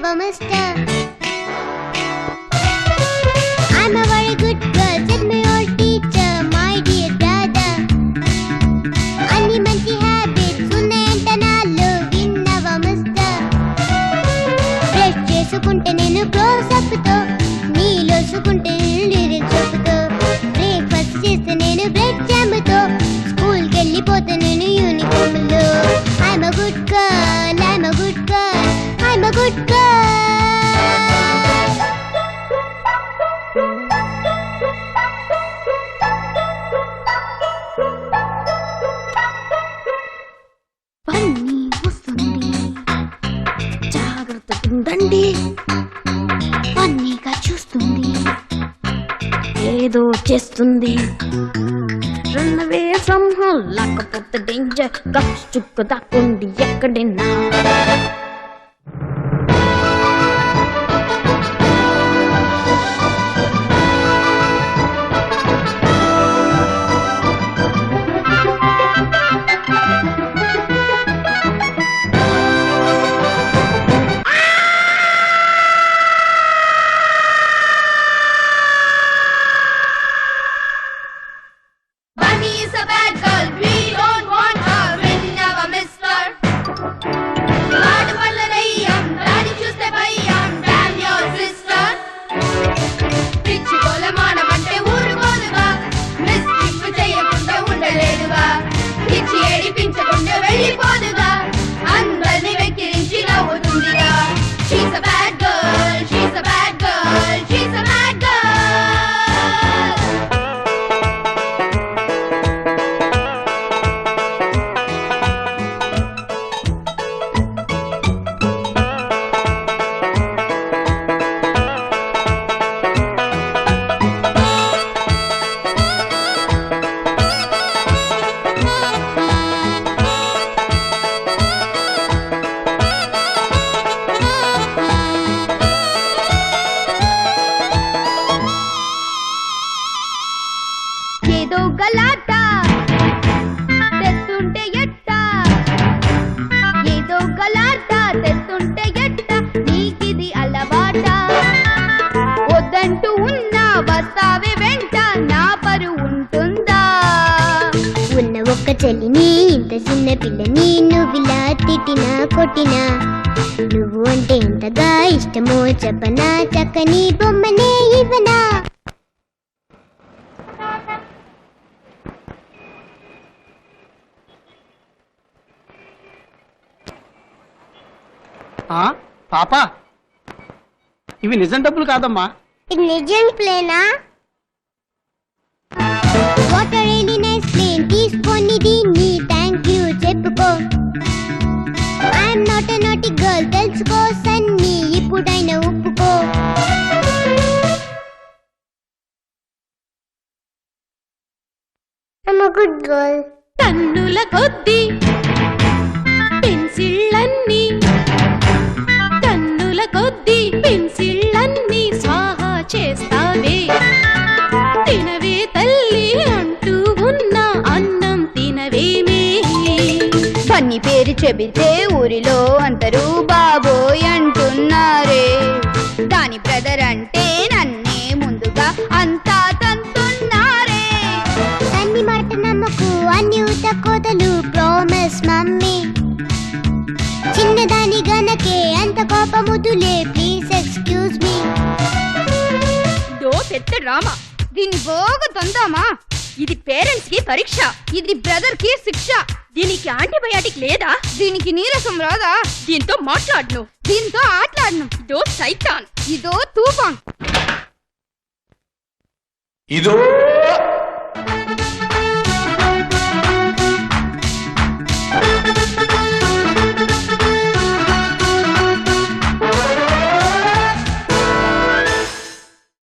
never missed her. I'm a very good girl, said my old teacher, my dear brother. Anni manchi habits unnayanta nallo, we never missed her. Brush chesukunte nenu close up tho, neelo sukunte lyrics soap tho. Breakfast cheste nenu bread jam tho, school ki ellipothe nenu uniform lo. I'm a good girl, I'm a good girl, I'm a good girl. పన్నీ వస్తుంది, జాగ్రత్తగా ఉండండి. పన్నీగా చూస్తుంది, ఏదో చేస్తుంది. Run away from home, లేకపోతే danger. గప్స్ చుక్క దాక్కుండి ఎక్కడైనా. ఏదో గలాట తెస్తుంటే ఎట్ట, ఏదో గలాట తెస్తుంటే ఎట్ట, నీకిది అలవాట. వద్దంటూ ఉన్నా వస్తావే వెంట, నా పరు ఉంటుందా? ఉన్న ఒక్క చెల్లిని, ఇంత చిన్న పిల్లని నువ్విలా తిట్టినా కొట్టినా, నువ్వు అంటే ఎంతగా ఇష్టమో చెప్పనా, చక్కని బొమ్మనే ఇవ్వనా? పాపా, ఇవి నిజం డబ్బులు కాదమ్మా. ఇది నిజం ప్లేనా? వాట్ ఆ రియల్లీ నైస్ ప్లేన్, తీసుకొని దీన్ని థ్యాంక్ యూ చెప్పుకో. ఐఎమ్ నాట్ ఎ నాటి గర్ల్, తెలుసుకో సన్ని, ఇప్పుడైనా ఒప్పుకో. I'm a good girl. టన్నుల కొద్ది పెన్సిళ్ళన్నీ, టన్నుల కొద్ది పెన్సిళ్ళన్నీ స్వాహా చేస్తావే. తినవే తల్లి అంటూ ఉన్న అన్నం తినవేమే. పన్ని పేరు చెబితే ఊరిలో అందరూ బాబోయ్ అంటున్నారే. దాని బ్రదర్ అంటే నన్నే ముందుగా అంతా తంతున్నారే. తన్ని మాట నమ్మకు, అన్ని ఉత కోతలు, ప్రామిస్ మమ్మీ. చిన్నదాని గనకే అంత కోపముదులే, ప్లీజ్ ఎక్స్క్యూజ్ మీ. దో పెద్ద డ్రామా, దీన్ని బాగా తందామా? ఇది పేరెంట్స్ కి పరీక్ష, ఇది బ్రదర్ కి శిక్ష. దీనికి యాంటీబయాటిక్ లేదా? దీనికి నీరసం రాదా? దీంతో మాట్లాడను, దీంతో ఆటలాడను. ఇదో సైతాన్, ఇదో తూఫాన్. ఇదో